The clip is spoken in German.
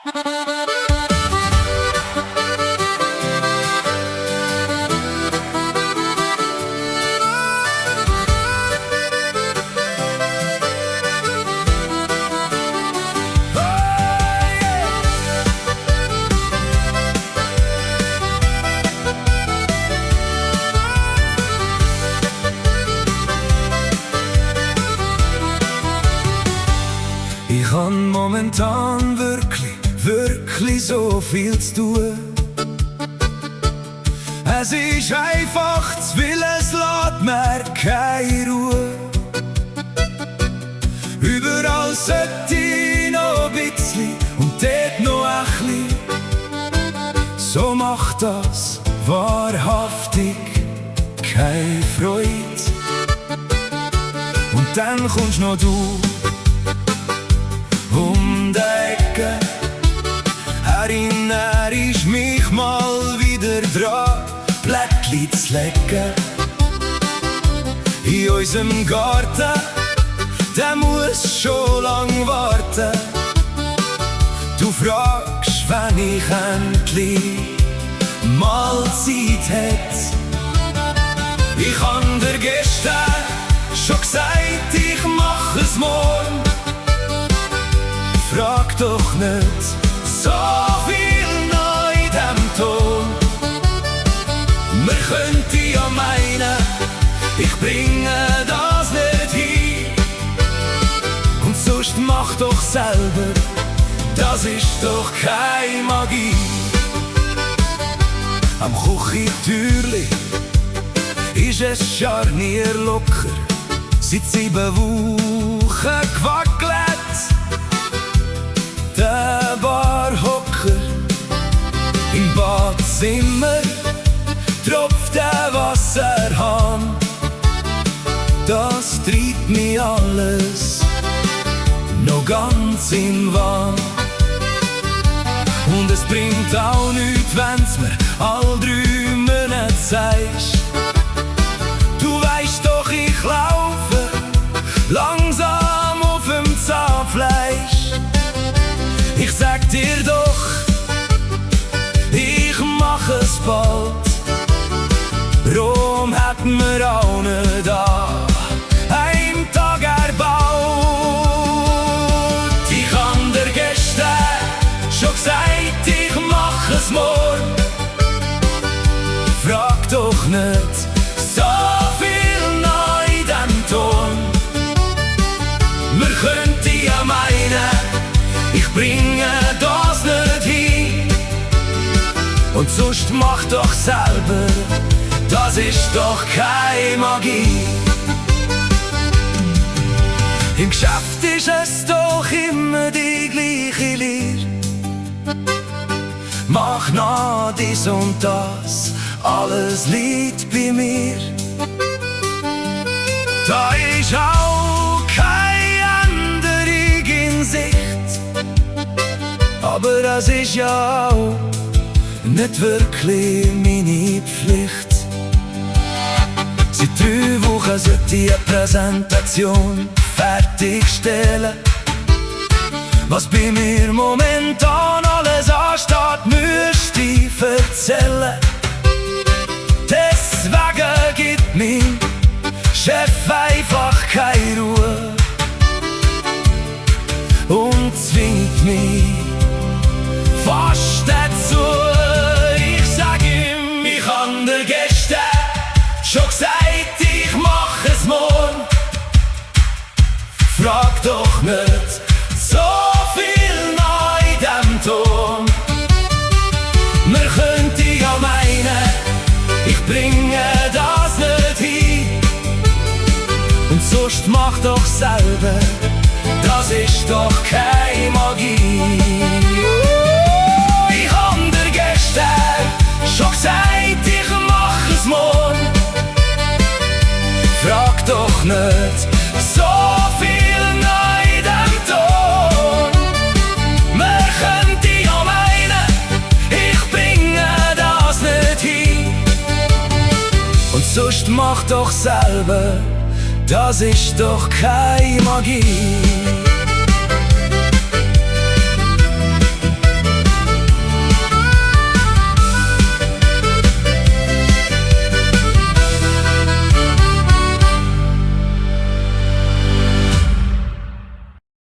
Ich hab momentan wirklich so viel zu tun. Es ist einfach zu viel, es lässt mir keine Ruhe. Überall sollte ich noch ein bisschen und dort noch ein bisschen. So macht das wahrhaftig keine Freude. Und dann kommst noch du um die Ecke, erinnerst mich mal wieder dran, Blättli zu lecken. In unserem Garten, der muss schon lang warten. Du fragst, wenn ich endlich mal Zeit hätt. Ich hab dir gestern schon gesagt, ich mach es morgen. Frag doch nicht so viel noch in dem Ton. Man könnte ja meinen, ich bringe das nicht hin. Und sonst mach doch selber, das ist doch keine Magie. Am Küchentürli ist es Scharnier locker, seit 7 Wochen gewackelt. Der Barhocker im Badzimmer tropft der Wasserhahn. Das treibt mich alles noch ganz im Wahn. Und es bringt auch nichts, wenn's mir all 3 Monate sagst. Du weißt doch, ich laufe langsam auf dem Zahnfleisch. Ich sag dir doch, ich mach es bald. Rom hat mir auch nicht da einen Tag erbaut. Ich hab dir gestern schon gesagt, ich mach es morgen. Frag doch nicht so viel noch in dem Ton. Wir könnten ja meinen, ich bringe das nicht hin. Und sonst mach doch selber, das ist doch keine Magie. Im Geschäft ist es doch immer die gleiche Lehre. Mach noch dies und das, alles liegt bei mir. Da ist auch keine Änderung in Sicht. Aber das ist ja auch nicht wirklich meine Pflicht. Seit 3 Wochen sollte ich eine Präsentation fertigstellen. Was bei mir momentan alles ansteht, müsste ich erzählen. Deswegen gibt mein Chef einfach keine Ruhe und zwingt mich fast dazu. Ich sag ihm, ich hab dir gestern schon gesagt, ich mach es morgen. Frag doch nicht so viel noch in dem Ton. Wir könnten ja meinen, ich bringe das nicht hin. Und sonst mach doch selber, das ist doch keine Magie. Ich hab dir gestern schon gesagt, ich mach es morgen. Frag doch nicht so viel noch in dem Ton. Man könnte ja meinen, ich bringe das nicht hin. Und sonst mach doch selber, das ist doch keine Magie.